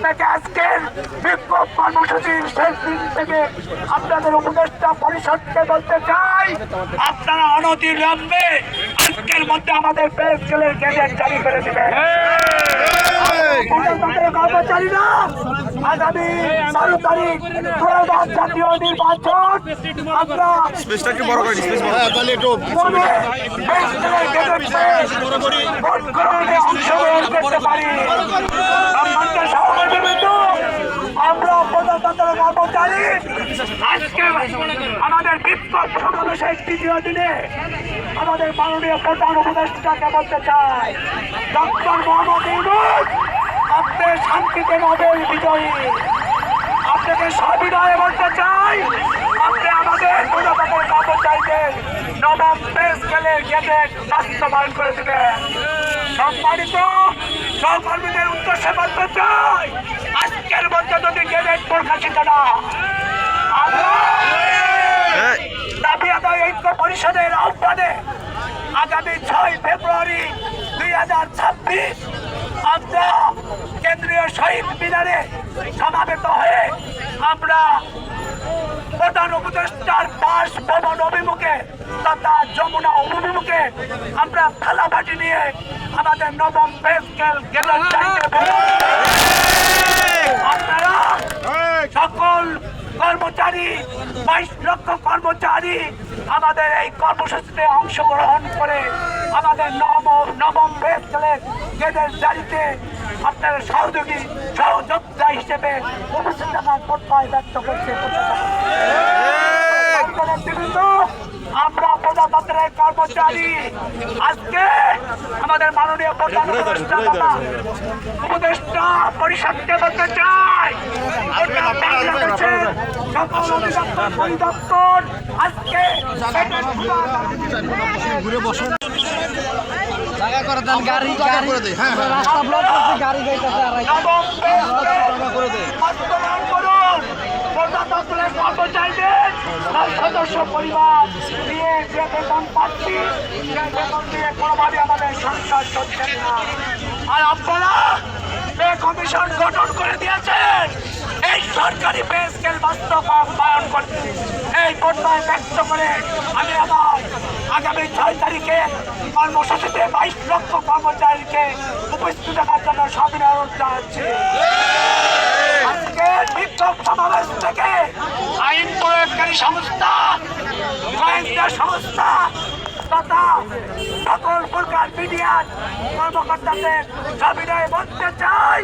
থেকে আজকের বিক্ষোভ কর্মসূচির শেষ দিন থেকে আপনাদের উপদেষ্টা পরিষদকে বলতে চাই, আপনারা অনতিবিলম্বে আজকের মধ্যে আমাদের পে স্কেলের গেজেট জারি করে দিবেন। কর্মচারীরা আগামী 12 তারিখ ত্রয়োদশ জাতীয় নির্বাচন আমরা অংশগ্রহণ করতে পারি। আমরা প্রজাতন্ত্রের কর্মচারী আজকে আমাদের বিক্ষোভ সমাবেশের তৃতীয় দিনে আমাদের মাননীয় প্রধান উপদেষ্টাকে বলতে চাই, ডক্টর মোহাম্মদ ইউনূস আপনি শান্তিতে নোবেল বিজয়ী, আপনাকে সবিনয়ে বলতে চাই আপনি আমাদের প্রজাতন্ত্রের কর্মচারীদের নবম পে স্কেলের গেজেট বাস্তবায়ন করে দেবেন। সম্মানিত সহকর্মীদের উদ্দেশ্যে বলতে চাই, আজকের মধ্যে যদি গেজেট প্রকাশিত না আমরা দাবি আদায় ঐক্য পরিষদের আহ্বানে আগামী 6 ফেব্রুয়ারি 2026 আমরা কেন্দ্রীয় শহীদ মিনারে সমাবেত হয়ে আমরা প্রধান উপদেষ্টার বাসভবন অভিমুখে তথা যমুনা অভিমুখে আমরা থালাবাটি নিয়ে আমাদের নবম পে স্কেল গেজেট চাইতে আপনারা সকল কর্মচারী 22 লক্ষ কর্মচারী আমাদের এই কর্মসূচিতে অংশগ্রহণ করে আমাদের নবম পে স্কেলের গেজেট জারিতে আপনারা সহযোদ্ধা হিসেবে উপস্থিত থাকার প্রত্যয় ব্যক্ত করছে। আমরা প্রজাতন্ত্রের কর্মচারী আজকে আমাদের মাননীয় প্রধান উপদেষ্টা পরিষদকে বলতে চাই, পরিদপ্তর আজকে ঘুরে বসুন জায়গা করে দেন, গাড়ি করে দেয়, হ্যাঁ রাস্তা ব্লক করতে গাড়ি যাইতেছে করে দেয়। প্রজাতন্ত্রের কর্মচারীদের সদস্য পরিবার দিয়ে যে বেতন পাচ্ছি সে বেতন দিয়ে কোনোভাবে আমাদের সংসার চলছে না। আর আপনারা পে কমিশন গঠন করে দিয়েছেন এই সরকারি পে স্কেল বাস্তবায়ন করতে। এই প্রত্যয় ব্যক্ত করে আমি আমার আগামী 6 তারিখে কর্মসূচিতে 22 লক্ষ কর্মচারীকে উপস্থিত থাকার জন্য সবিনয় অনুরোধ জানাচ্ছি। আজকের বিক্ষোভ সমাবেশ থেকে আইন প্রয়োগকারী সংস্থা, গোয়েন্দা সংস্থা তথা সকল প্রকার মিডিয়ার কর্মকর্তাদের সবিনয়ে বলতে চাই,